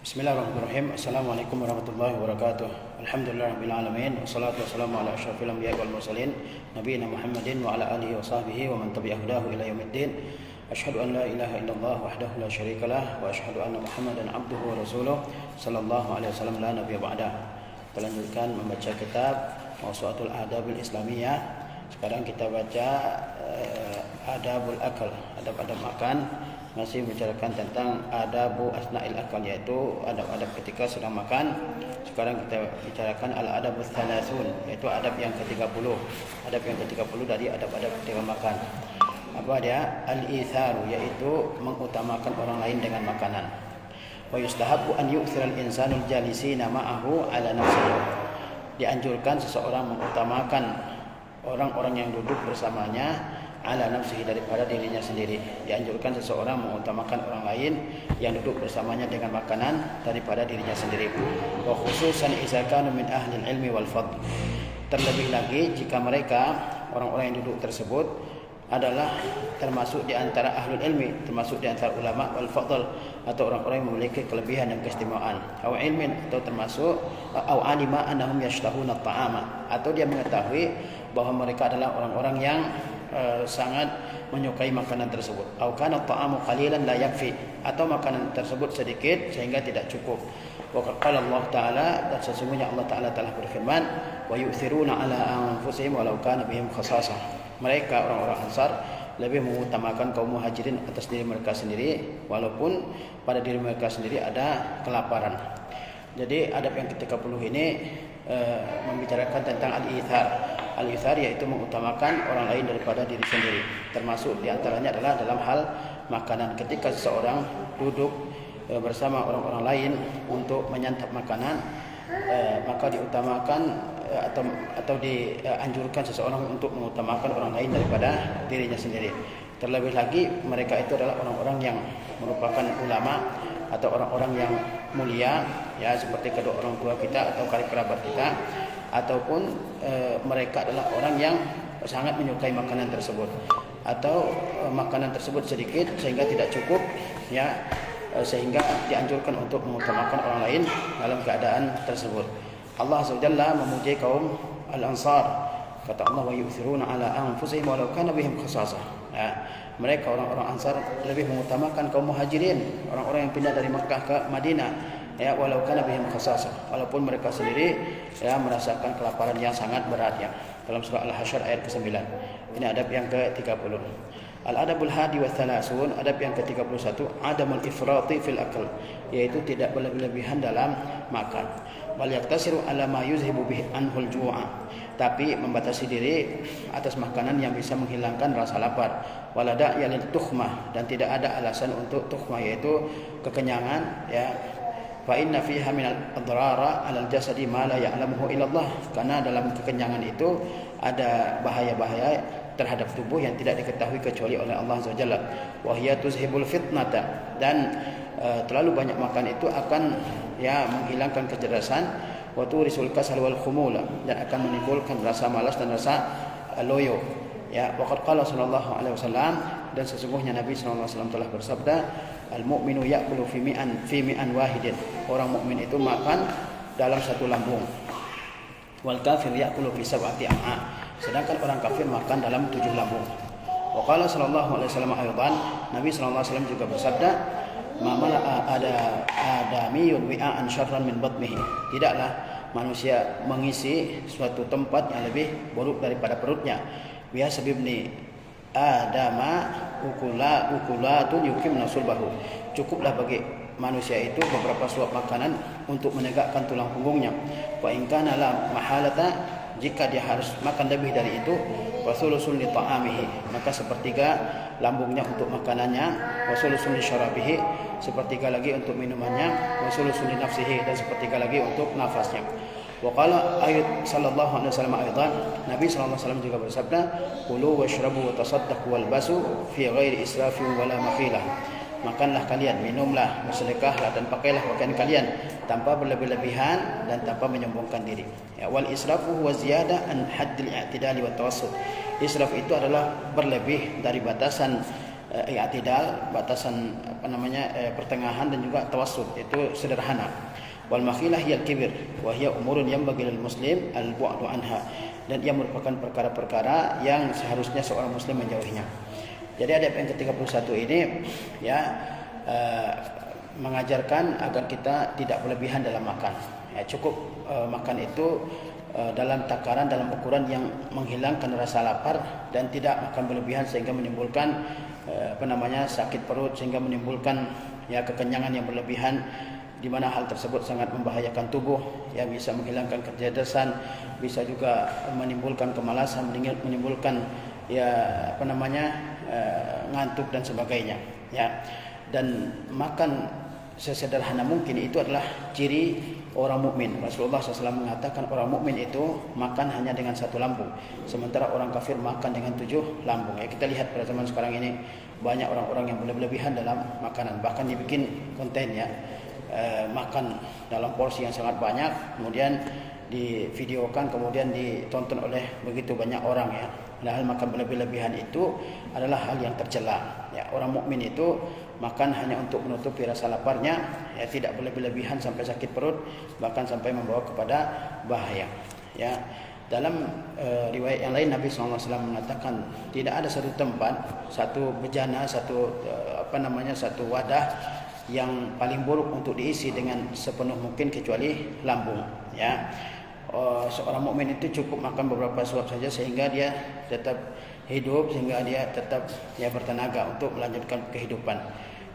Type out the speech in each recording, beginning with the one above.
Bismillahirrahmanirrahim. Assalamualaikum warahmatullahi wabarakatuh. Alhamdulillahirabbil alamin wassalatu wassalamu ala asyrafil anbiya'i wal mursalin nabiyina Muhammadin wa ala alihi wa sahbihi wa man tabi'ahu ila yaumiddin. Asyhadu an la ilaha illallah wahdahu la syarikalah wa asyhadu anna Muhammadan abduhu wa rasuluh sallallahu alaihi wasallam la nabiyya ba'da. Kita lanjutkan membaca kitab Mawsu'atul Adabil Islamiyah. Sekarang kita baca Adabul Akal, adab-adab makan. Masih membicarakan tentang adabu asna'il akal, yaitu adab-adab ketika sedang makan. Sekarang kita bicarakan al-adabus thalathun, yaitu adab yang ke-30. Adab yang ke-30 dari adab-adab ketika makan. Apa dia? Al-itharu, yaitu mengutamakan orang lain dengan makanan. Wa yustahabu an yu'thira al-insanul jalisina ma'ahu ala nafsihi. Dianjurkan seseorang mengutamakan orang-orang yang duduk bersamanya ala nafsihi, daripada dirinya sendiri. Dianjurkan seseorang mengutamakan orang lain yang duduk bersamanya dengan makanan daripada dirinya sendiri. Wa khususan idza kanu min ahli ilmi wal fadl. Terlebih lagi jika mereka orang-orang yang duduk tersebut adalah termasuk di antara ahlul ilmi, termasuk di antara ulama wal fadl, atau orang-orang yang memiliki kelebihan dan keistimewaan. Aw ilmin, atau termasuk aw alima annahum yashtahuna at-ta'ama, atau dia mengetahui bahwa mereka adalah orang-orang yang sangat menyukai makanan tersebut. Au kana ta'amu qalilan la yakfi, atau makanan tersebut sedikit sehingga tidak cukup. Wa qala Allah Ta'ala, dan sesungguhnya Allah Ta'ala telah berfirman, wa yu'thiruna ala anfusihim walau kana bihim khasasah. Mereka orang-orang Ansar lebih mengutamakan kaum Muhajirin atas diri mereka sendiri, walaupun pada diri mereka sendiri ada kelaparan. Jadi adab yang ke-30 ini membicarakan tentang al-ithar. Al-ithar yaitu mengutamakan orang lain daripada diri sendiri. Termasuk diantaranya adalah dalam hal makanan. Ketika seseorang duduk bersama orang-orang lain untuk menyantap makanan, maka diutamakan atau dianjurkan seseorang untuk mengutamakan orang lain daripada dirinya sendiri. Terlebih lagi mereka itu adalah orang-orang yang merupakan ulama atau orang-orang yang mulia, ya, seperti kedua orang tua kita atau karib kerabat kita, ataupun mereka adalah orang yang sangat menyukai makanan tersebut, atau makanan tersebut sedikit sehingga tidak cukup, ya, sehingga dianjurkan untuk mengutamakan orang lain dalam keadaan tersebut. Allah Azza wa Jalla memuji kaum Al-Ansar. Kata Allah, wa yu'thiruna ala anfusihim walau kana bihim khasasah. Ya, mereka orang-orang Ansar lebih mengutamakan kaum Muhajirin, orang-orang yang pindah dari Makkah ke Madinah, ya, walau kana bihim khasasah, walaupun mereka sendiri ya merasakan kelaparan yang sangat berat, ya. Dalam surah Al-Hasyr ayat ke-9. Ini adab yang ke-30. Al-adabul hadi wa thalathun, adab yang ke-31, adamul ifrati fil akal, yaitu tidak berlebihan dalam makan. Wal yaktasiru ala ma yuzhibu bihi anhul ju'a, tapi membatasi diri atas makanan yang bisa menghilangkan rasa lapar. Walada yalil tukhmah, dan tidak ada alasan untuk tukhmah, yaitu kekenyangan, ya. Fa inna fiha min al-adrara 'alal jasadi ma la ya'lamuhu illallah, karena dalam kekenyangan itu ada bahaya-bahaya terhadap tubuh yang tidak diketahui kecuali oleh Allah Azza wa Jalla. Wa hiya tuzhibul fitnata, dan terlalu banyak makan itu akan, ya, menghilangkan kecerdasan. Wa turisul kasal wal khumula, dan akan menimbulkan rasa malas dan rasa loyo, ya. Waqad qala sallallahu alaihi wasallam, dan sesungguhnya Nabi sallallahu alaihi wasallam telah bersabda, al-mu'minu ya'kulu fi mi'an wahidin, orang mukmin itu makan dalam satu lambung. Wal kafir ya'kulu fi sab'ati am'a, sedangkan orang kafir makan dalam 7 lambung. Wa qala sallallahu alaihi wasallam aydan, Nabi sallallahu alaihi wasallam juga bersabda, ma mala'a adamiyun wi'an syarran min batnihi, tidaklah manusia mengisi suatu tempat yang lebih buruk daripada perutnya. Biasa bibni adama ukulatun yukim nasulbahu, cukuplah bagi manusia itu beberapa suap makanan untuk menegakkan tulang punggungnya. Wa in kana la mahalata, jika dia harus makan lebih dari itu, wasulusun li ta'amihi, maka sepertiga lambungnya untuk makanannya, wasulusun li syarabihi, sepertiga lagi untuk minumannya, wasulusun li nafsihi, dan sepertiga lagi untuk nafasnya. Wa qala ayat sallallahu alaihi wasallam aidan, Nabi sallallahu alaihi wasallam juga bersabda, kulu washrabu wa tasaddaqu walbasu fi ghairi israfin wala makhilah, makanlah kalian, minumlah, bersedekahlah, dan pakailah pakaian kalian tanpa berlebih-lebihan dan tanpa menyombongkan diri. Ya, wal israfu huwa ziyadah an haddil i'tidali wa tawassut. Israf itu adalah berlebih dari batasan i'tidal, batasan pertengahan, dan juga tawassut, itu sederhana. Wal makhilah hiya al-kibir wa hiya umurun yanbaghi lil muslim al-bu'du anha, dan ia merupakan perkara-perkara yang seharusnya seorang muslim menjauhinya. Jadi adab yang ke-31 ini mengajarkan agar kita tidak berlebihan dalam makan. Cukup makan itu dalam takaran, dalam ukuran yang menghilangkan rasa lapar, dan tidak makan berlebihan sehingga menimbulkan sakit perut, sehingga menimbulkan kekenyangan yang berlebihan, di mana hal tersebut sangat membahayakan tubuh, bisa menghilangkan kecerdasan, bisa juga menimbulkan kemalasan, menimbulkan ngantuk dan sebagainya. Dan makan sesederhana mungkin itu adalah ciri orang mukmin. Rasulullah SAW mengatakan orang mukmin itu makan hanya dengan 1 lambung, sementara orang kafir makan dengan 7 lambung. Kita lihat pada zaman sekarang ini banyak orang-orang yang berlebihan dalam makanan, bahkan dibikin konten makan dalam porsi yang sangat banyak, kemudian divideokan, kemudian ditonton oleh begitu banyak orang. Padahal makan berlebihan itu adalah hal yang tercela. Orang mukmin itu makan hanya untuk menutupi rasa laparnya, tidak berlebihan sampai sakit perut, bahkan sampai membawa kepada bahaya. Dalam riwayat yang lain Nabi SAW mengatakan tidak ada satu tempat, satu bejana, satu wadah yang paling buruk untuk diisi dengan sepenuh mungkin kecuali lambung. Seorang mukmin itu cukup makan beberapa suap saja sehingga dia tetap hidup, sehingga dia tetap bertenaga untuk melanjutkan kehidupan.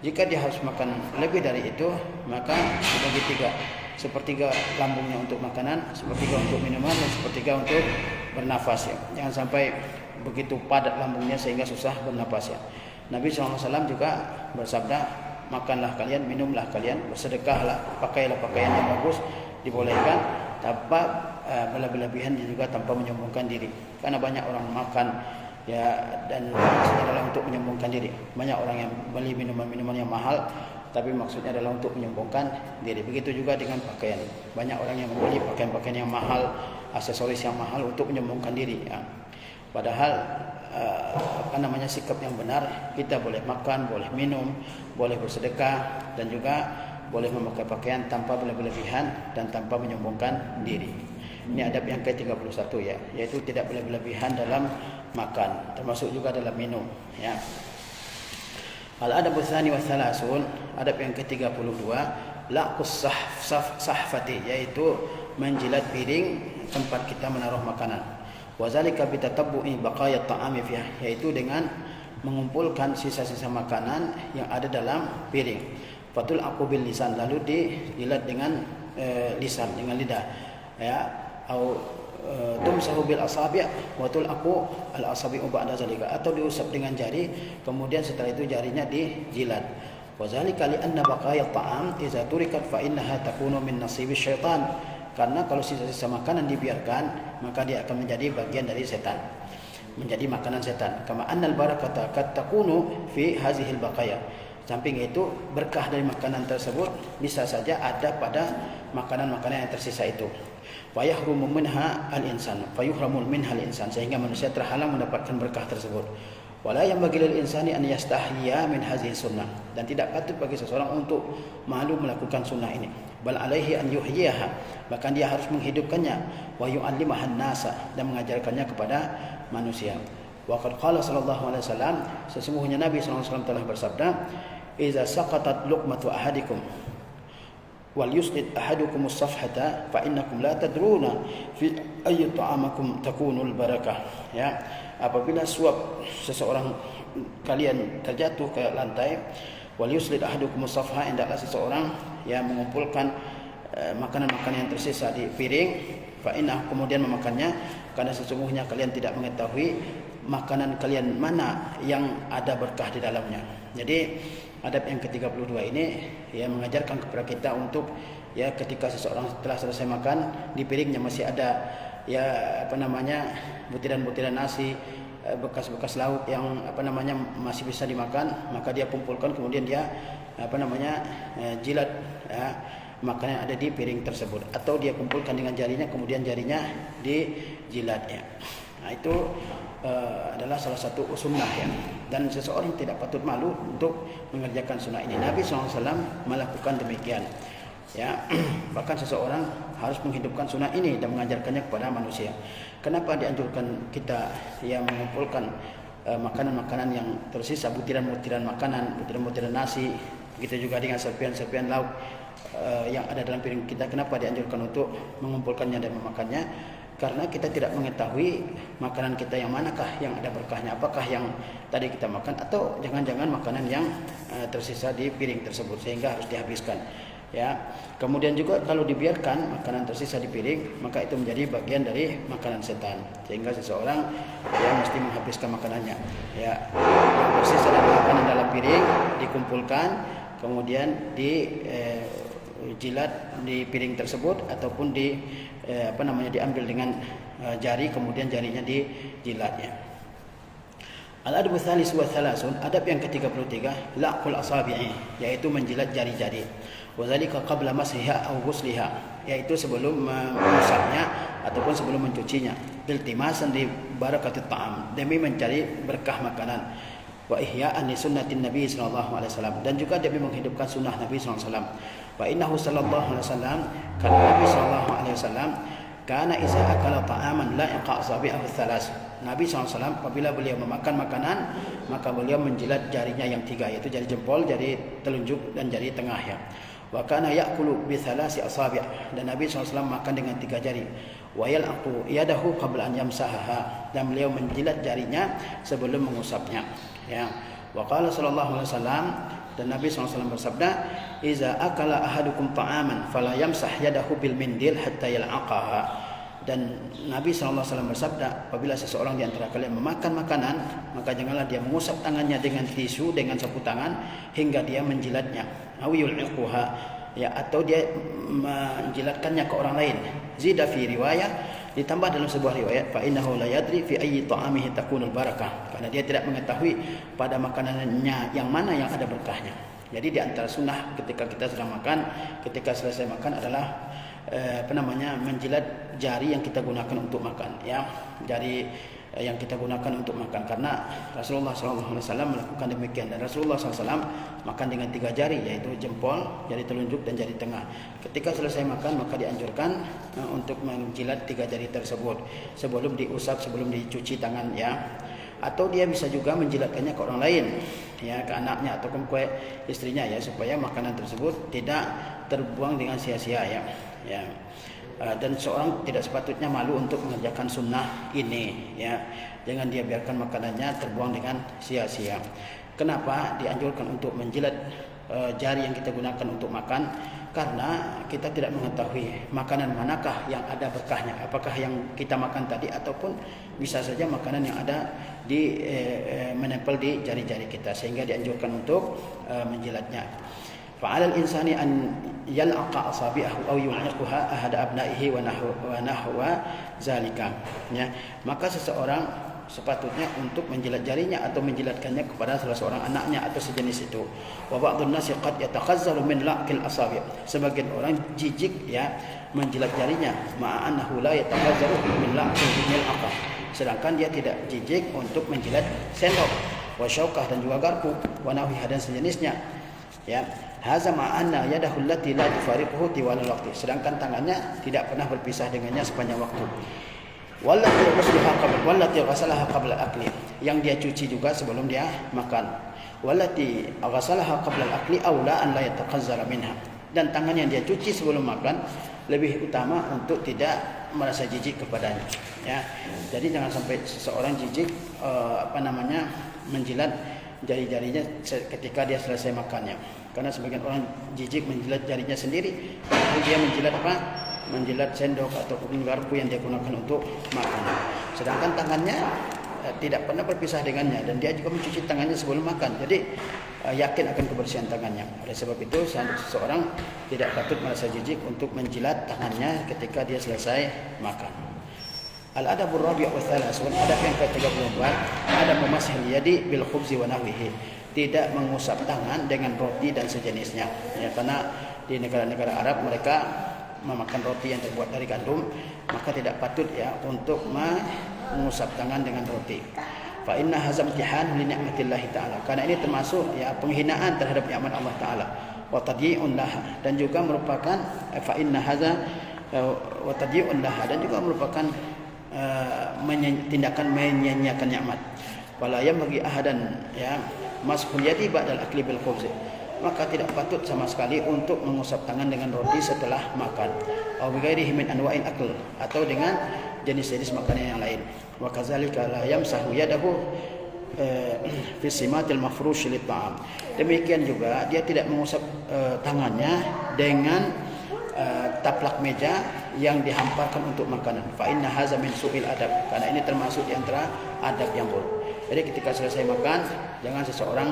Jika dia harus makan lebih dari itu, maka dibagi 3. Sepertiga lambungnya untuk makanan, sepertiga untuk minuman, dan sepertiga untuk bernafas. Jangan sampai begitu padat lambungnya sehingga susah bernafas. Nabi SAW juga bersabda, makanlah kalian, minumlah kalian, bersedekahlah, pakailah pakaian yang bagus, dibolehkan tanpa berlebihan, dan juga tanpa menyombongkan diri. Karena banyak orang makan dan maksudnya adalah untuk menyombongkan diri. Banyak orang yang beli minuman-minuman yang mahal, tapi maksudnya adalah untuk menyombongkan diri. Begitu juga dengan pakaian. Banyak orang yang membeli pakaian-pakaian yang mahal, aksesoris yang mahal untuk menyombongkan diri. Padahal sikap yang benar, kita boleh makan, boleh minum, boleh bersedekah, dan juga boleh memakai pakaian tanpa berlebihan dan tanpa menyombongkan diri. Ini adab yang ke-31 yaitu tidak berlebihan dalam makan, termasuk juga dalam minum. Al-adab tsani wa thalathun, adab yang ke-32, laqus sahfati, yaitu menjilat piring tempat kita menaruh makanan. Wa zalika bi tatabbu'i baqaya at-ta'ami fiha, yaitu dengan mengumpulkan sisa-sisa makanan yang ada dalam piring. Fatul aqu bil lisan, lalu dijilat dengan lisan, dengan lidah. Atau tumsahu bil asabi' wa tulaqu al asabi'u ba'da zalika, atau diusap dengan jari, kemudian setelah itu jarinya dijilat. Wa zalika li anna baqaya ta'am idza turikat fa innaha takunu min nasibi syaitan, karena kalau sisa-sisa makanan dibiarkan, maka dia akan menjadi bagian dari setan, menjadi makanan setan. Kama annal barakata kat takunu fi hazihil baqaya, samping itu berkah dari makanan tersebut bisa saja ada pada makanan-makanan yang tersisa itu. Fayahrumu minha al-insan, fayuhramul minha al-insan, sehingga manusia terhalang mendapatkan berkah tersebut. Wala yanbaghi lil insani an yastahyiya min hadhihi sunnah, dan tidak patut bagi seseorang untuk malu melakukan sunnah ini. Bal alaihi an yuhyiha, bahkan dia harus menghidupkannya, wa yu'allimaha an-nasa, dan mengajarkannya kepada manusia. Wa qad qala sallallahu alaihi wasallam, sesungguhnya Nabi sallallahu alaihi wasallam telah bersabda, "Idza saqatat luqmatu ahadikum wal yusqit ahadukum as-safhata fa innakum la tadruna fi ayyi ta'amakum takunul barakah." Apabila suap seseorang kalian terjatuh ke lantai, wal yusqit ahadukum as-safha, hendaklah seseorang yang mengumpulkan makanan-makanan yang tersisa di piring, fa inna, kemudian memakannya, karena sesungguhnya kalian tidak mengetahui makanan kalian mana yang ada berkah di dalamnya. Jadi adab yang ke-32 ini mengajarkan kepada kita untuk ketika seseorang telah selesai makan, di piringnya masih ada butiran-butiran nasi, bekas-bekas lauk yang masih bisa dimakan, maka dia kumpulkan, kemudian dia jilat makanan yang ada di piring tersebut, atau dia kumpulkan dengan jarinya, kemudian jarinya dijilatnya. Nah, itu adalah salah satu sunnah ya. Dan seseorang tidak patut malu untuk mengerjakan sunnah ini. Nabi SAW melakukan demikian. Ya, bahkan seseorang harus menghidupkan sunnah ini dan mengajarkannya kepada manusia. Kenapa dianjurkan kita yang mengumpulkan makanan-makanan yang tersisa, butiran-butiran makanan, butiran-butiran nasi, begitu juga dengan serpihan-serpihan lauk yang ada dalam piring kita. Kenapa dianjurkan untuk mengumpulkannya dan memakannya? Karena kita tidak mengetahui makanan kita yang manakah yang ada berkahnya, apakah yang tadi kita makan atau jangan-jangan makanan yang tersisa di piring tersebut sehingga harus dihabiskan. Ya, kemudian juga kalau dibiarkan makanan tersisa di piring, maka itu menjadi bagian dari makanan setan, sehingga seseorang mesti menghabiskan makanannya. Ya, yang tersisa dari makanan dalam piring dikumpulkan, kemudian dijilat di piring tersebut ataupun diambil dengan jari, kemudian jarinya dijilatnya. Al-adab tsalis wa thalathun, adab yang ke-33, laqul asabi'i, yaitu menjilat jari-jari. Wa dzalika qabla mashiha aw ghusliha, yaitu sebelum mengusapnya ataupun sebelum mencucinya. Iltimasan li barakatit ta'am, demi mencari berkah makanan. Wa ihya'an li sunnatin Nabi sallallahu alaihi wasallam, dan juga demi menghidupkan sunnah Nabi sallallahu alaihi wasallam. Wa innahu sallallahu alaihi wasallam, karena Nabi sallallahu alaihi wasallam kana iza akala ta'aman la yaqa asabi'ahu tsalas. Nabi SAW apabila beliau memakan makanan, maka beliau menjilat jarinya yang 3, yaitu jari jempol, jari telunjuk dan jari tengah ya. Wa kana ya'kulu bi thalasi asabi', dan Nabi SAW makan dengan 3 jari. Wa yal'aqu yadahu qabla an yamsahaha, dan beliau menjilat jarinya sebelum mengusapnya ya. Wa qala sallallahu alaihi wasallam, dan Nabi SAW bersabda, "Iza akala ahadukum ta'aman fala yamsah yadahu bil mindil hatta yal'aqaha." Dan Nabi SAW bersabda, apabila seseorang di antara kalian memakan makanan, maka janganlah dia mengusap tangannya dengan tisu, dengan sapu tangan hingga dia menjilatnya. Aw yul'iquha, ya, atau dia menjilatkannya ke orang lain. Zida fi riwayah, ditambah dalam sebuah riwayat, fa innahu la yadri fi ayyi ta'amihi takunul barakah, karena dia tidak mengetahui pada makanannya yang mana yang ada berkahnya. Jadi di antara sunnah ketika kita sedang makan, ketika selesai makan adalah menjilat jari yang kita gunakan untuk makan ya, jari yang kita gunakan untuk makan, karena Rasulullah SAW melakukan demikian. Dan Rasulullah SAW makan dengan 3 jari, yaitu jempol, jari telunjuk dan jari tengah. Ketika selesai makan maka dianjurkan untuk menjilat 3 jari tersebut sebelum diusap, sebelum dicuci tangan ya. Atau dia bisa juga menjilatkannya ke orang lain ya, ke anaknya ataupun ke istrinya ya, supaya makanan tersebut tidak terbuang dengan sia-sia ya. Dan seorang tidak sepatutnya malu untuk mengerjakan sunnah ini ya. Jangan dia biarkan makanannya terbuang dengan sia-sia. Kenapa dianjurkan untuk menjilat jari yang kita gunakan untuk makan? Karena kita tidak mengetahui makanan manakah yang ada berkahnya, apakah yang kita makan tadi ataupun bisa saja makanan yang ada menempel di jari-jari kita, sehingga dianjurkan untuk menjilatnya. Fa'alal insani an yal'aqa asabi'ahu aw yu'liquha ahada abna'ihi wa nahwa zalika ya. Maka seseorang sepatutnya untuk menjilat jarinya atau menjilatkannya kepada salah seorang anaknya atau sejenis itu. Wa ba'dun nasi qad yatakhazzaru min la'qil asabi', sebagian orang jijik ya menjilat jarinya, ma'annahu la yatakhazzaru min la'qil mil'aqah, sedangkan dia tidak jijik untuk menjilat sendok, wa syaukah dan juga garpu, wa nahwiha dan sejenisnya ya. Hadza ma'anna yadahu allati la tufariquhu tiwal waqti, sedangkan tangannya tidak pernah berpisah dengannya sepanjang waktu. Wallati ghasalaha qabla akli, yang dia cuci juga sebelum dia makan. Wallati ghasalaha qabla akli aula an la yatakhazzara minha, dan tangan yang dia cuci sebelum makan lebih utama untuk tidak merasa jijik kepadanya ya. Jadi jangan sampai seseorang jijik menjilat jari-jarinya ketika dia selesai makannya, karena sebagian orang jijik menjilat jarinya sendiri, lalu dia menjilat menjilat sendok ataupun garpu yang dia gunakan untuk makan, sedangkan tangannya tidak pernah berpisah dengannya, dan dia juga mencuci tangannya sebelum makan. Jadi yakin akan kebersihan tangannya. Oleh sebab itu seseorang tidak patut merasa jijik untuk menjilat tangannya ketika dia selesai makan. Al-adabur rabi' wa thalathun, adab yang ke-34, adab memashil yadi bil khubzi wa nahwihi, tidak mengusap tangan dengan roti dan sejenisnya ya, karena di negara-negara Arab mereka memakan roti yang terbuat dari gandum, maka tidak patut ya untuk mengusap tangan dengan roti. Fa inna hazam imtihan li ni'matillahi ta'ala. Karena ini termasuk ya penghinaan terhadap nikmat Allah Ta'ala. Wa tadyi'un laha, dan juga merupakan fa inna hadza wa tadyi'un laha, dan juga merupakan tindakan menyia-nyiakan nikmat. Wala bagi ahadan ya mashul yadi ba'dal akli bil khubz. Maka tidak patut sama sekali untuk mengusap tangan dengan roti setelah makan. Aw bighairihi min anwa'il akl, atau dengan jenis-jenis makanan yang lain. Wa kadzalika la yamsahu yadahu fi simatil mafrush lit ta'am. Demikian juga dia tidak mengusap tangannya dengan taplak meja yang dihamparkan untuk makanan. Fa inna hadza min su'il adab. Karena ini termasuk di antara adab yang buruk. Jadi ketika selesai makan, jangan seseorang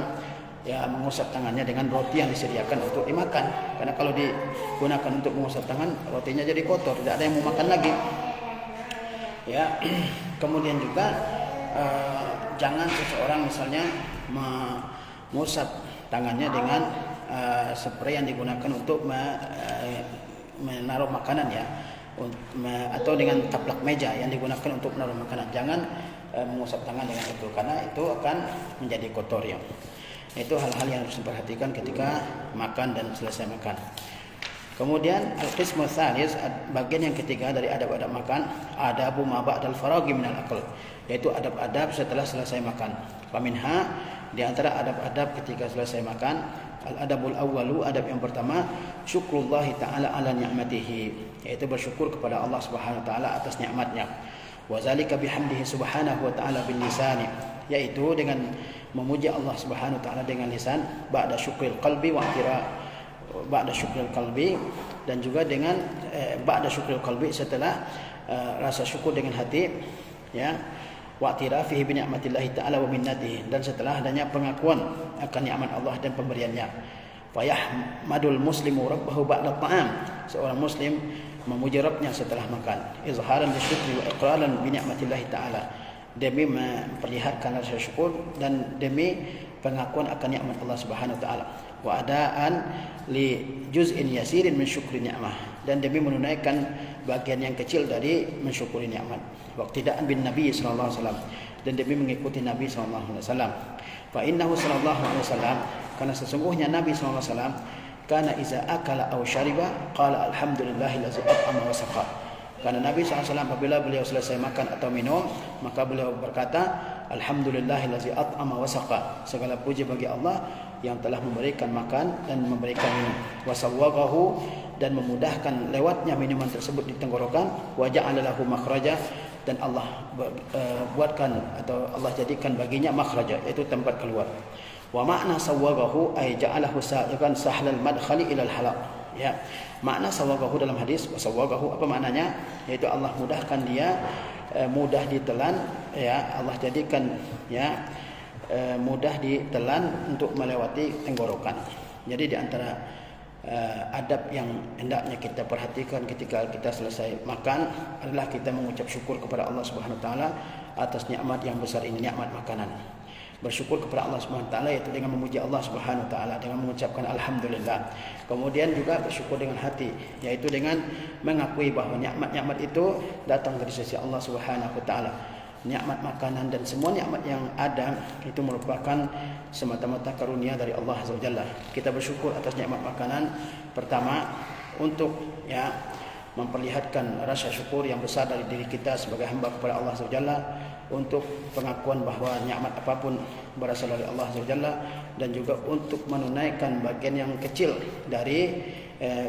ya mengusap tangannya dengan roti yang disediakan untuk dimakan. Karena kalau digunakan untuk mengusap tangan, rotinya jadi kotor, tidak ada yang mau makan lagi. Ya, kemudian juga jangan seseorang misalnya mengusap tangannya dengan spray yang digunakan untuk menaruh makanan ya, atau dengan taplak meja yang digunakan untuk menaruh makanan. Jangan mengusap tangan dengan itu, karena itu akan menjadi kotor ya. Itu hal-hal yang harus diperhatikan ketika makan dan selesai makan. Kemudian al-qismu tsalis, bagian yang ketiga dari adab-adab makan, adabu ma ba'dal faraghi minal akl, yaitu adab-adab setelah selesai makan. Faminha, di antara adab-adab ketika selesai makan, al-adabul awwalu, adab yang pertama, syukrullahi ta'ala ala ni'matihi, yaitu bersyukur kepada Allah Subhanahu wa taala atas nikmatnya. Wa zalika bihamdihi subhanahu wa ta'ala bil lisani, yaitu dengan memuji Allah Subhanahu wa taala dengan lisan, ba'da syukril qalbi wa ba'da syukril qalbi, dan juga dengan ba'da syukril qalbi, setelah rasa syukur dengan hati ya, wa i'tirafihi bi ni'matillahi ta'ala wa minnatihi, dan setelah adanya pengakuan akan nikmat Allah dan pemberiannya. Fa yahmadul muslimu rabbahu ba'da ta'am, seorang muslim memuji Rabbnya setelah makan, izharan lisyukri wa iqraran bi ni'matillahi ta'ala, demi memperlihatkan rasa syukur dan demi pengakuan akan nikmat Allah Subhanahu wa taala. Wa adaan li juz'in yasirin min syukri ni'mah, dan demi menunaikan bagian yang kecil dari mensyukuri nikmat. Waqtida'an bin Nabi sallallahu alaihi wasallam, dan demi mengikuti Nabi sallallahu alaihi wasallam. Fa innahu sallallahu alaihi wasallam, karena sesungguhnya Nabi sallallahu alaihi wasallam, kana iza akala aw syariba qala alhamdulillahillazi at'ama wa saqa. Karena Nabi SAW apabila beliau selesai makan atau minum, maka beliau berkata, alhamdulillahillazi at'ama wa saqa, segala puji bagi Allah yang telah memberikan makan dan memberikan minum, wa sawwaghahu, dan memudahkan lewatnya minuman tersebut di tenggorokan, wa ja'ala lahu makhraja, dan Allah buatkan atau Allah jadikan baginya makhraja, yaitu tempat keluar. Wa makna sawwagahu ay ja'alahu sa'iqan sahlal madkhali ilal halal. Ya, makna sawwagahu dalam hadis, wa sawwagahu apa maknanya? Yaitu Allah mudahkan dia, mudah ditelan ya, Allah jadikan ya mudah ditelan untuk melewati tenggorokan. Jadi di antara adab yang hendaknya kita perhatikan ketika kita selesai makan adalah kita mengucap syukur kepada Allah Subhanahu wa taala atas nikmat yang besar ini, nikmat makanan. Bersyukur kepada Allah Subhanahu wa taala yaitu dengan memuji Allah Subhanahu wa taala, dengan mengucapkan alhamdulillah. Kemudian juga bersyukur dengan hati, yaitu dengan mengakui bahwa nikmat-nikmat itu datang dari sisi Allah Subhanahu wa taala. Nikmat makanan dan semua nikmat yang ada itu merupakan semata-mata karunia dari Allah Azza wa Jalla. Kita bersyukur atas nikmat makanan pertama untuk ya memperlihatkan rasa syukur yang besar dari diri kita sebagai hamba kepada Allah Azza wa Jalla, untuk pengakuan bahwa nikmat apapun berasal dari Allah Azza wa Jalla, dan juga untuk menunaikan bagian yang kecil dari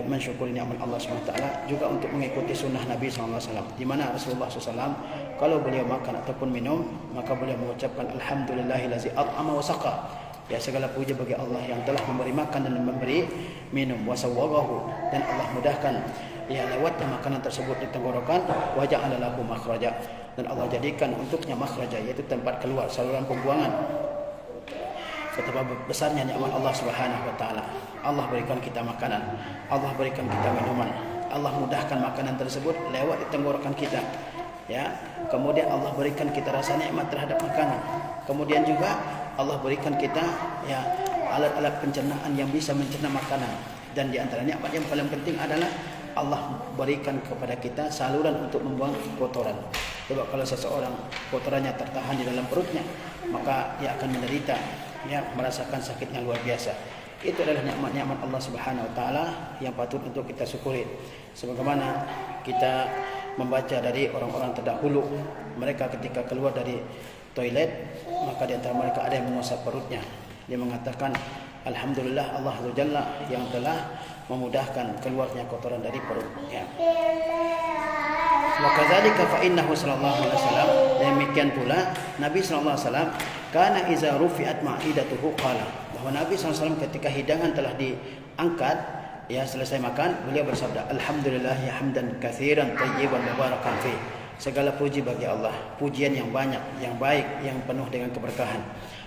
mensyukuri nikmat Allah SWT, juga untuk mengikuti sunnah Nabi SAW, di mana Rasulullah SAW kalau beliau makan ataupun minum maka beliau mengucapkan alhamdulillahillazi at'ama wa saqa, ya segala puji bagi Allah yang telah memberi makan dan memberi minum, wa sawwagahu, dan Allah mudahkan ya lewatnya makanan tersebut di tenggorokan, wa ja'ala lahu makhraja, dan Allah jadikan untuknya makhraja, yaitu tempat keluar, saluran pembuangan. Betapa besarnya nikmat Allah Subhanahu wa taala. Allah berikan kita makanan, Allah berikan kita minuman, Allah mudahkan makanan tersebut lewat di tenggorokan kita. Ya, kemudian Allah berikan kita rasa nikmat terhadap makanan. Kemudian juga Allah berikan kita ya alat-alat pencernaan yang bisa mencerna makanan. Dan di antara nikmat yang paling penting adalah Allah berikan kepada kita saluran untuk membuang kotoran. Sebab kalau seseorang kotorannya tertahan di dalam perutnya, maka dia akan menderita, ya, merasakan sakit yang luar biasa. Itu adalah nikmat-nikmat Allah Subhanahu wa taala yang patut untuk kita syukuri. Sebagaimana kita membaca dari orang-orang terdahulu, mereka ketika keluar dari toilet, maka di antara mereka ada yang mengusap perutnya. Dia mengatakan, alhamdulillah Allah Azza Jalla yang telah memudahkan keluarnya kotoran dari perutnya. Wa kadzalika fa innahu sallallahu alaihi wasallam, demikian pula Nabi sallallahu alaihi wasallam, kana iza rufi'at ma'idatuhu qala, bahwa Nabi sallallahu alaihi wasallam ketika hidangan telah diangkat, ya, selesai makan, beliau bersabda, alhamdulillah ya hamdan katsiran thayyiban mubarakan fi. Segala puji bagi Allah, pujian yang banyak, yang baik, yang penuh dengan keberkahan.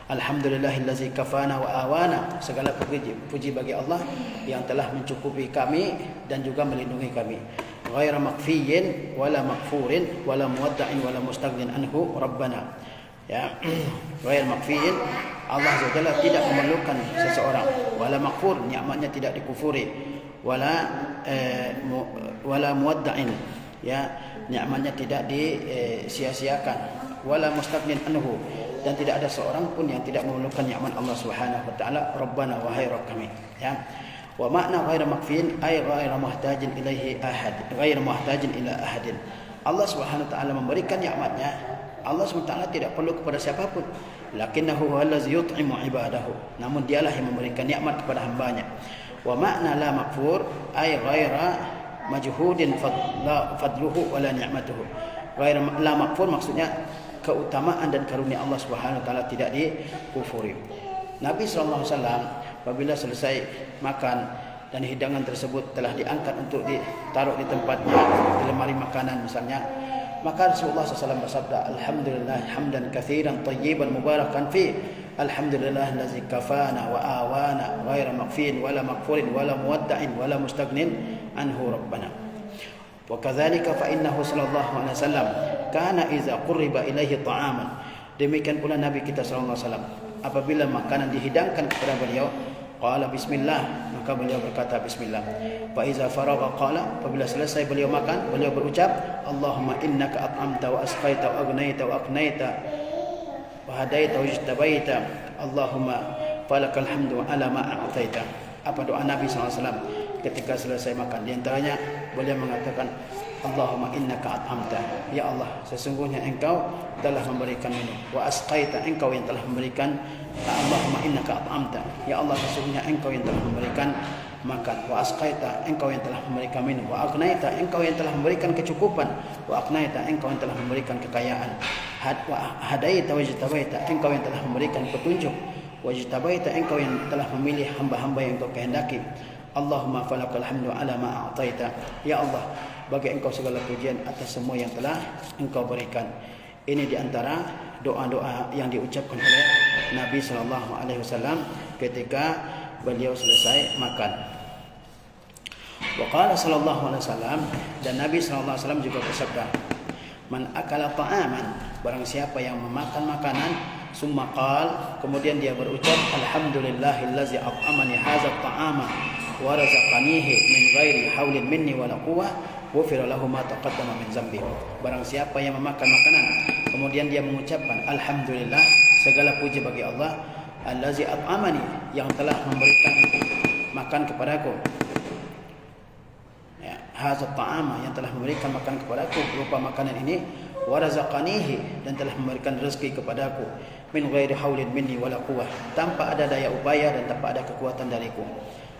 Alhamdulillahillazi kafana wa awana, segala puji bagi Allah yang telah mencukupi kami dan juga melindungi kami. Ghaira makfiyin wala makfurin wala muwadda'in wala mustaghnin anhu rabbana. Ya, ghair makfiyin, Allah Azza Jalla tidak memerlukan seseorang, wala makfur, nikmatnya tidak dikufuri, wala muwadda'in, ya, nikmatnya tidak disia-siakan, wala mustaghnin anhu, dan tidak ada seorang pun yang tidak memerlukan nikmat Allah Subhanahu wa taala. Rabbana, wahai Rabb kami, ya. Wa makna ghaira makfiin ay ghaira muhtajin ilaihi ahad, ghaira muhtajin ila ahadin. Allah Subhanahu wa taala memberikan nikmatnya, Allah Subhanahu wa taala tidak perlu kepada siapapun. Lakinnahu huwallazi yut'imu ibadahu, namun dialah yang memberikan nikmat kepada hambanya. Wa makna la makfur ay ghaira majhudin fadluhu wala ni'matuhu. Ghaira la makfur maksudnya keutamaan dan karunia Allah Subhanahu wa taala tidak dikufuri. Nabi sallallahu alaihi wasallam apabila selesai makan dan hidangan tersebut telah diangkat untuk ditaruh di tempatnya, di lemari makanan misalnya, maka Rasulullah SAW bersabda, alhamdulillah hamdan katsiran thayyiban mubarakan fi, alhamdulillah allazi kafana wa awana ghaira makfin wala makfurin wala muwadda'in wala mustaghnin anhu rabbana. Wa kadzalika fa innahu sallallahu alaihi wasallam kana iza qurriba ilaihi ta'aman, demikian pula Nabi kita sallallahu alaihi wasallam apabila makanan dihidangkan kepada beliau, qala bismillah, maka beliau berkata bismillah. Fa iza faragha qala, apabila selesai beliau makan, beliau berucap, Allahumma innaka at'amta wa asqaita wa agnaita wa aqnaita wa hadaita wa ijtabaita, Allahumma falakal hamdu ala ma a'taita. Apa doa Nabi SAW ketika selesai makan? Di antaranya beliau mengatakan, Allahumma innaka at'amta, ya Allah sesungguhnya engkau telah memberikan minum, wa asqaita, engkau yang telah memberikan, Allahumma innaka at'amta, ya Allah sesungguhnya engkau yang telah memberikan makan, wa asqaita, engkau yang telah memberikan minum, wa aqnaita, engkau yang telah memberikan kecukupan, wa aqnaita, engkau yang telah memberikan kekayaan, wa hadaita wa jtabaita, engkau yang telah memberikan petunjuk, wa jtabaita, engkau yang telah memilih hamba-hamba yang engkau kehendaki. Allahumma falakal hamdu ala ma a'taita, ya Allah bagi engkau segala pujian atas semua yang telah engkau berikan. Ini diantara doa-doa yang diucapkan oleh Nabi SAW ketika beliau selesai makan. Wa qala sallallahu alaihi wasallam, dan Nabi SAW juga bersabda, man akala ta'aman, barang siapa yang memakan makanan, summa qal, kemudian dia berucap, alhamdulillahillazi at'amani hadza ta'ama wa razaqanihi min ghairi haulin minni wala quwwah ghufira lahu ma taqaddama min zambi. Barang siapa yang memakan makanan kemudian dia mengucapkan alhamdulillah, segala puji bagi Allah, allazi at'amani, yang telah memberikan makan kepadaku, ya, hadza ta'ama, yang telah memberikan makan kepadaku berupa makanan ini, wa razaqanihi, dan telah memberikan rezeki kepadaku, min ghairi haulin minni wala quwwah, tanpa ada daya upaya dan tanpa ada kekuatan dariku.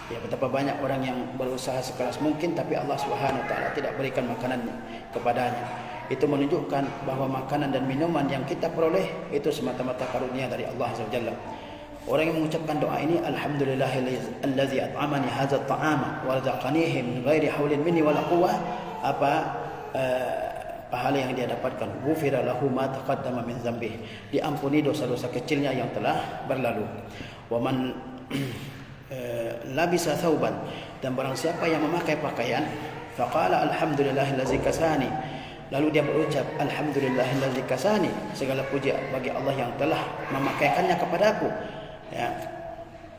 Ya, betapa banyak orang yang berusaha sekeras mungkin tapi Allah Subhanahu wa taala tidak berikan makanan kepadanya. Itu menunjukkan bahwa makanan dan minuman yang kita peroleh itu semata-mata karunia dari Allah Azza wa Jalla. Orang yang mengucapkan doa ini, alhamdulillahillazi at'amani hadza at'ama wa razaqanihi min ghairi haulin minni wala quwwah, apa pahala yang dia dapatkan? Ghufira lahu ma taqaddama min dzambih, diampuni dosa-dosa kecilnya yang telah berlalu. Wa man labisa thawban, dan barang siapa yang memakai pakaian, faqala alhamdulillahillazi kasani, lalu dia berucap alhamdulillahillazi kasani, segala puji bagi Allah yang telah memakaikannya kepadaku, ya,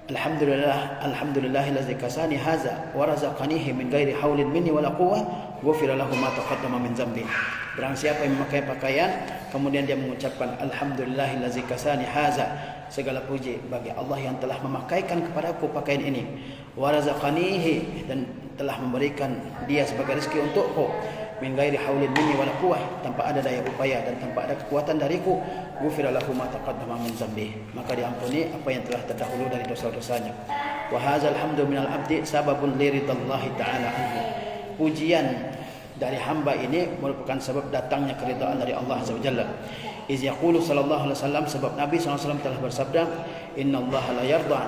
Alhamdulillahillazi kasani haza wa razaqanihi min ghairi haulin minni wala quwwah ghufira lahu ma taqaddama min dzambi. Barang siapa yang memakai pakaian kemudian dia mengucapkan alhamdulillahillazi kasani haza, segala puji bagi Allah yang telah memakaikan kepadaku pakaian ini, wa razaqanihi, dan telah memberikan dia sebagai rezeki untukku, min ghairi haulin minni wala quwwah, tanpa ada daya upaya dan tanpa ada kekuatan dariku, ghufira lahu ma taqaddama min dzambi, maka diampuni apa yang telah terdahulu dari dosa-dosanya. Wa hadzal hamdu minal abdi sababun liridallahi ta'ala anhu. Pujian dari hamba ini merupakan sebab datangnya keridhaan dari Allah Azza wa Jalla. Iz yaqulu sallallahu alaihi wasallam, sebab Nabi sallallahu alaihi wasallam telah bersabda, innallaha la yarda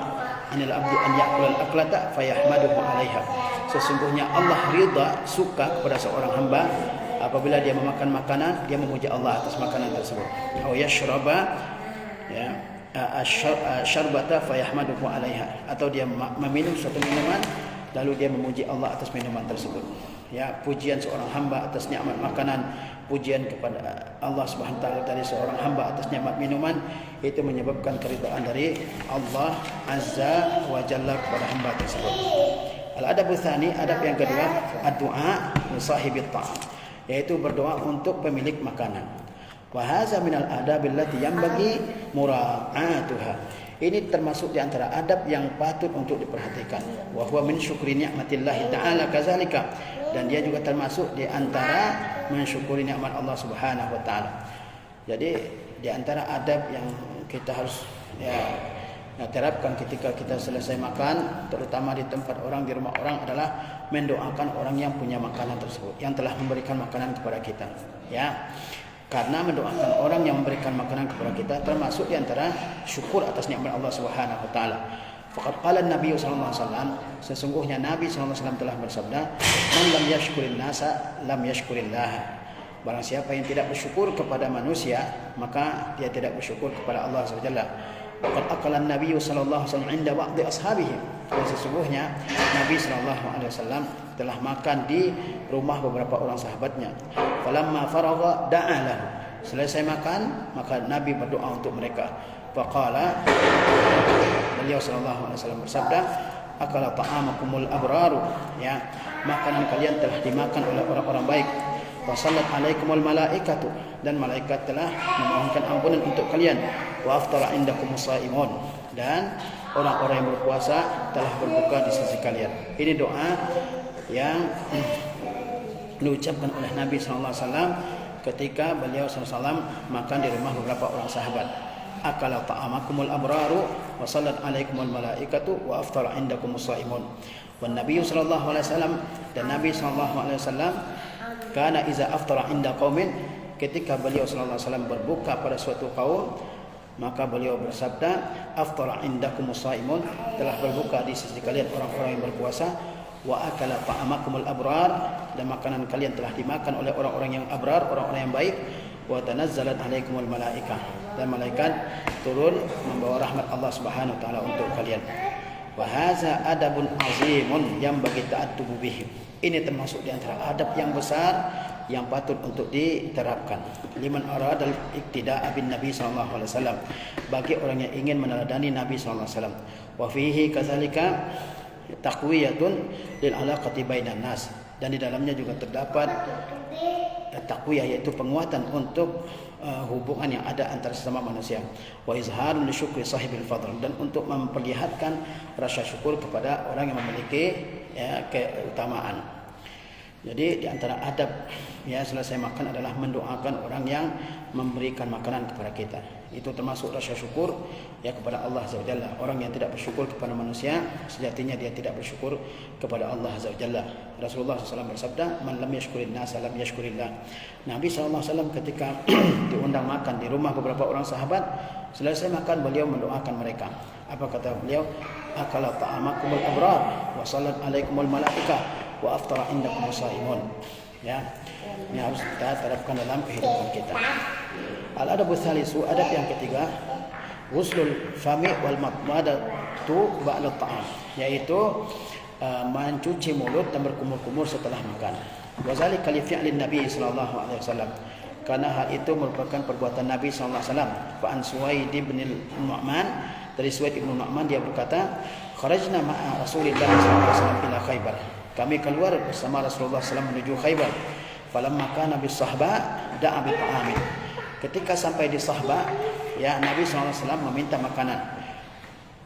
'anil abdi an ya'kula al-aklata fayahmaduhu 'alaiha. Sesungguhnya Allah ridha, suka kepada seorang hamba apabila dia memakan makanan, dia memuji Allah atas makanan tersebut. Aw yashraba syarbata fayahmaduhu 'alaiha, atau dia meminum suatu minuman lalu dia memuji Allah atas minuman tersebut. Ya, pujian seorang hamba atas nikmat makanan, pujian kepada Allah Subhanahu wa taala dari seorang hamba atas nikmat minuman, itu menyebabkan keridhaan dari Allah Azza wa Jalla kepada hamba tersebut. Al-adabu tsani, adab yang kedua, ad-du'a li sahibit ta'am, yaitu berdoa untuk pemilik makanan. Wa hadza minal adabil lati yanbaghi mura'atuha. Ini termasuk di antara adab yang patut untuk diperhatikan. Wa huwa min syukri ni'matillahi ta'ala kadzalika, dan dia juga termasuk di antara mensyukuri nikmat Allah Subhanahu wa taala. Jadi di antara adab yang kita harus terapkan ketika kita selesai makan, terutama di tempat orang, di rumah orang, adalah mendoakan orang yang punya makanan tersebut, yang telah memberikan makanan kepada kita. Ya. Karena mendoakan orang yang memberikan makanan kepada kita termasuk di antara syukur atas nikmat Allah Subhanahu wa taala. Faqad qala Nabi sallallahu alaihi wasallam, sesungguhnya Nabi sallallahu alaihi wasallam telah bersabda, man lam yashkurin nasa lam yashkurillah. Barang siapa yang tidak bersyukur kepada manusia, maka dia tidak bersyukur kepada Allah Subhanahu wa taala. Faqad aqala Nabi sallallahu alaihi wasallam 'inda ba'di ashabihi, dan sesungguhnya Nabi sallallahu alaihi wasallam telah makan di rumah beberapa orang sahabatnya. Falamma faragha da'a lahu, selesai makan maka Nabi berdoa untuk mereka. Faqala, beliau sallallahu alaihi wasallam bersabda, akala ta'amakumul abraru, ya, makanan kalian telah dimakan oleh orang-orang baik. Wa sallat alaikumul malaikatu, dan malaikat telah memohonkan ampunan untuk kalian. Wa aftara indakumus shaimun, dan orang-orang yang berpuasa telah berbuka di sisi kalian. Ini doa yang diucapkan oleh Nabi sallallahu alaihi wasallam ketika beliau sallallahu alaihi wasallam makan di rumah beberapa orang sahabat. Akala ta'amakumul abraru wa sallat alaikumul malaikatu wa aftara indakumus shaimun. Wan Nabi sallallahu alaihi wasallam, dan Nabi sallallahu alaihi wasallam kana iza aftara inda qaumin, ketika beliau sallallahu alaihi wasallam berbuka pada suatu kaum, maka beliau bersabda, aftara indakumus shaimun, telah berbuka di sisi kalian orang-orang yang berpuasa. Wa akala ta'amakumul abrar, dan makanan kalian telah dimakan oleh orang-orang yang abrar, orang-orang yang baik. Wa tanazzalat alaikumul malaikah, dan malaikat turun membawa rahmat Allah Subhanahu wa taala untuk kalian. Wa hadza adabun azimun yang bagi ta'attubu bihi. Ini termasuk di antara adab yang besar yang patut untuk diterapkan. Liman aradal iktida'a bin Nabi sallallahu alaihi wasallam, bagi orang yang ingin meneladani Nabi sallallahu alaihi wasallam. Wa fihi kadzalika taqwiyatun lil alaqati bainan nas, dan di dalamnya juga terdapat taqwiyah, yaitu penguatan untuk hubungan yang ada antara sesama manusia. Wa izharun li syukri sahibil fadl, dan untuk memperlihatkan rasa syukur kepada orang yang memiliki keutamaan. Jadi di antara adab selesai makan adalah mendoakan orang yang memberikan makanan kepada kita. Itu termasuk rasa syukur kepada Allah Azza wa Jalla. Orang yang tidak bersyukur kepada manusia, sejatinya dia tidak bersyukur kepada Allah Azza wa Jalla. Rasulullah SAW bersabda, man lam yashkurin nasa lam yashkurillah. Nabi SAW ketika diundang makan di rumah beberapa orang sahabat, selesai makan beliau mendoakan mereka. Apa kata beliau? Akala ta'amakumul abrar wa sallat alaikumul malaikah wa aftara indakumus shaimun. Ya, ini harus kita terapkan dalam kehidupan kita. Al-adabu tsalisu, adab yang ketiga, ghuslul fami wal madmadatu ba'da ta'am, yaitu mencuci mulut dan berkumur-kumur setelah makan. Wa zalika li fi'lin Nabi sallallahu alaihi wasallam, karena hal itu merupakan perbuatan Nabi sallallahu alaihi wasallam. Fa an Suwaid bin Nu'man, Dari Suwaid bin Nu'man dia berkata, "Kharajna ma'a Rasulillah sallallahu alaihi wasallam ila Khaybar." Kami keluar bersama Rasulullah SAW menuju Khaybar. Falamma kana bis sahba da'a bi ta'amin. Ketika sampai di Sahba, ya Nabi SAW meminta makanan.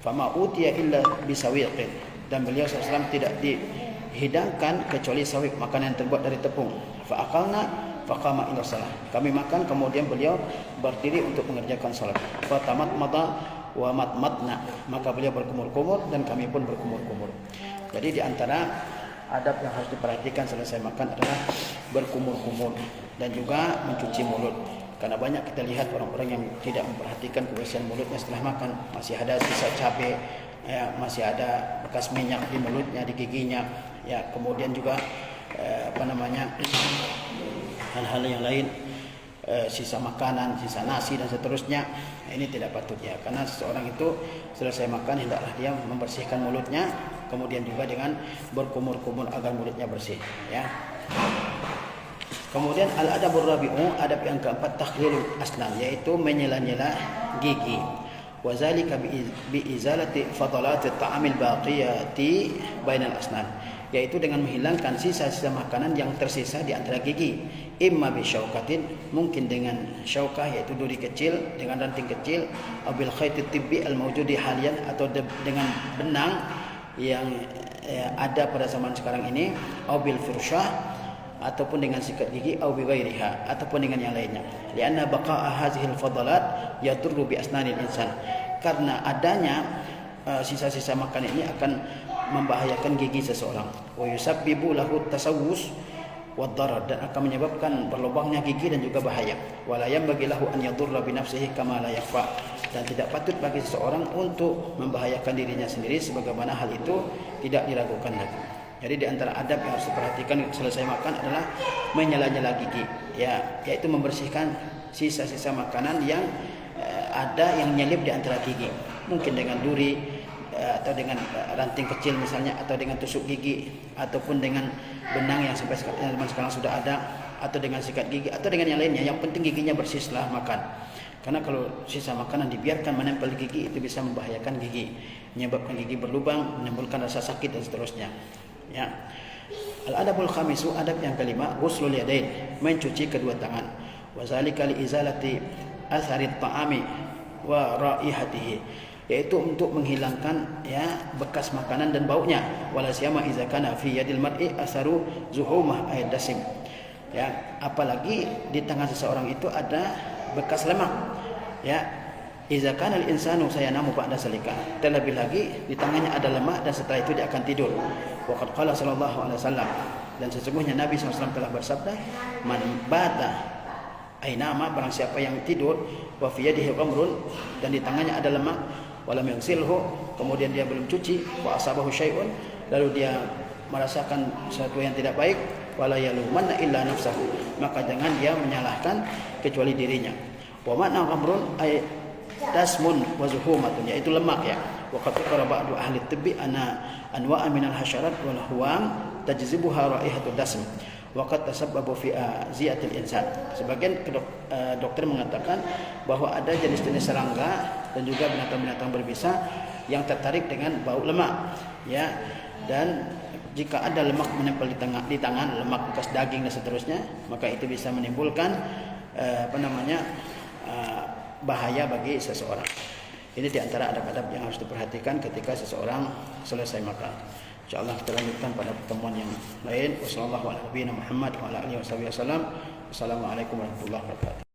Fama utiya illa bisawiqin, dan beliau SAW tidak dihidangkan kecuali sawiq, makanan yang terbuat dari tepung. Fa akalna faqama ila salah. Kami makan, kemudian beliau berdiri untuk mengerjakan salat. Fa tamatmada wa matmatna, maka beliau berkumur-kumur dan kami pun berkumur-kumur. Jadi di antara adab yang harus diperhatikan selesai makan adalah berkumur-kumur dan juga mencuci mulut. Karena banyak kita lihat orang-orang yang tidak memperhatikan kebersihan mulutnya setelah makan, masih ada sisa cabai, ya, masih ada bekas minyak di mulutnya, di giginya, ya, kemudian juga hal-hal yang lain, sisa makanan, sisa nasi dan seterusnya. Ini tidak patut, ya, karena seseorang itu selesai makan hendaklah dia membersihkan mulutnya, kemudian juga dengan berkumur-kumur agar mulutnya bersih, ya. Kemudian al-adabur rabi'u, adab yang keempat, takhlilul asnan, yaitu menyela-nyela gigi. Wa zalika bi izalati fadalat at-ta'amil baqiyati bainal asnan, yaitu dengan menghilangkan sisa-sisa makanan yang tersisa di antara gigi. Imma bi syaukatin, mungkin dengan syaukah yaitu duri kecil, dengan ranting kecil, abil khaytit tibbi al-mawjudi halian, atau dengan benang yang ada pada zaman sekarang ini, abil firsyah, ataupun dengan sikat gigi, au bi ghairiha, ataupun dengan yang lainnya. Lianna baqa'a hadhil fadalat yadurru bi asnanil insan, karena adanya sisa-sisa makanan ini akan membahayakan gigi seseorang. Wa yusabbibu lahu tasawwus wad darar, dan akan menyebabkan berlubangnya gigi dan juga bahaya. Wala yanbaghi lahu an yadurra bi nafsihi kama la yakhfa, dan tidak patut bagi seseorang untuk membahayakan dirinya sendiri sebagaimana hal itu tidak diragukan lagi. Jadi di antara adab yang harus diperhatikan selesai makan adalah menyela-nyela gigi, ya, yaitu membersihkan sisa-sisa makanan yang ada yang nyelip di antara gigi, mungkin dengan duri, atau dengan ranting kecil misalnya, atau dengan tusuk gigi, ataupun dengan benang yang sampai sekarang sudah ada, atau dengan sikat gigi, atau dengan yang lainnya. Yang penting giginya bersih setelah makan. Karena kalau sisa makanan dibiarkan menempel di gigi, itu bisa membahayakan gigi, menyebabkan gigi berlubang, menimbulkan rasa sakit dan seterusnya. Ya. Al-adabul khamisu, adab yang kelima, ghuslul yadain, mencuci kedua tangan. Wa zalika li izalati atharit ta'ami wa raihatihi, yaitu untuk menghilangkan, ya, bekas makanan dan baunya. Wala siyama idza kana fi yadil mar'i asaru zuhumah ay dasim. Ya, apalagi di tangan seseorang itu ada bekas lemak. Ya. Idza kana al-insanu sayanamu ba'da salika, terlebih lagi di tangannya ada lemak dan setelah itu dia akan tidur. Wa qad qala sallallahu alaihi wasallam, dan sesungguhnya Nabi SAW telah bersabda, man bata ainama, barang siapa yang tidur, wa fi yadihi ghamrun, dan di tangannya ada lemak, walam yaghsilhu, kemudian dia belum cuci, wa asabahu syai'un, lalu dia merasakan sesuatu yang tidak baik, wala yalumanna illa nafsahu, maka jangan dia menyalahkan kecuali dirinya. Wa ma'na ghamrun ay dasmun wa zuhumatun, yaitu lemak, ya. Wa qad qara ba'du ahli tibbi ana anwa'a minal hasyarat wal huwam tajzibuha raihatud dasm wa qad tasabbabu fi ziyatil insan. Sebagian dokter mengatakan bahwa ada jenis-jenis serangga dan juga binatang-binatang berbisa yang tertarik dengan bau lemak, ya. Dan jika ada lemak menempel di tangan, lemak bekas daging dan seterusnya, maka itu bisa menimbulkan bahaya bagi seseorang. Ini di antara adab-adab yang harus diperhatikan ketika seseorang selesai makan. Insyaallah kita lanjutkan pada pertemuan yang lain. Wassalamualaikum warahmatullahi wabarakatuh.